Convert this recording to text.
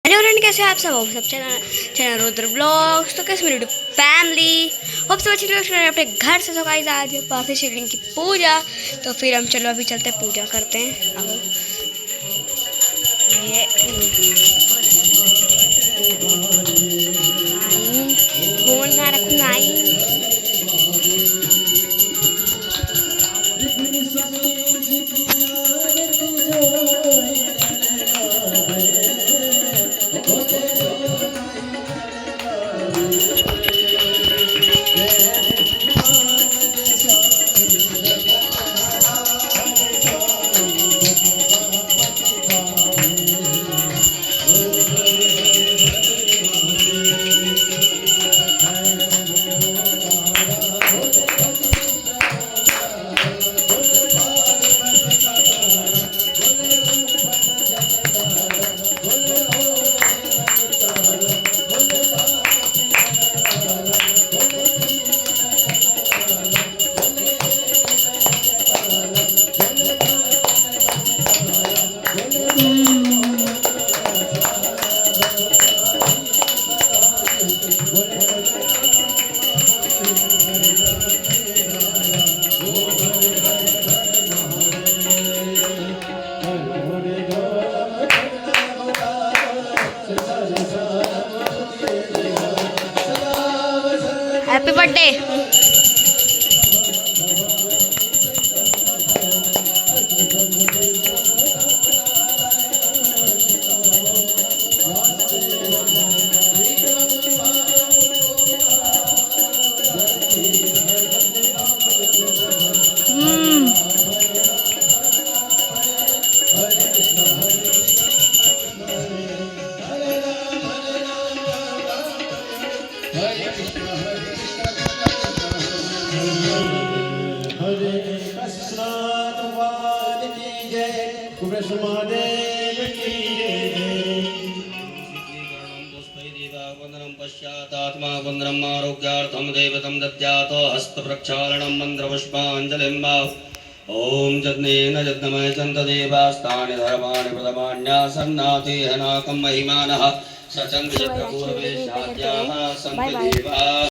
Hello friend, कैसे हैं आप सब चैनल रुद्र ब्लॉग्स। तो कैसे मेरी यूट्यूब फैमिली होप सब अच्छी रहे अपने घर से। तो गाइस आज पास है शिवलिंग की पूजा, तो फिर हम चलो अभी चलते हैं पूजा करते हैं। आओ ये फोन ना रखो नाई। Happy birthday. पश्चात्मा वंदनम आरोग्यार्थम देवतम दद्यात हस्तप्रक्षालनम मंत्रपुष्पांजलिं ओम जज्ञेन जज्ञमय चंद्रदेवास्तानि धर्माणि प्रथमान्यासन्नाति हनाकं महिमानः सचन्द्रपूर्वे शाद्याः सन्ति देवा।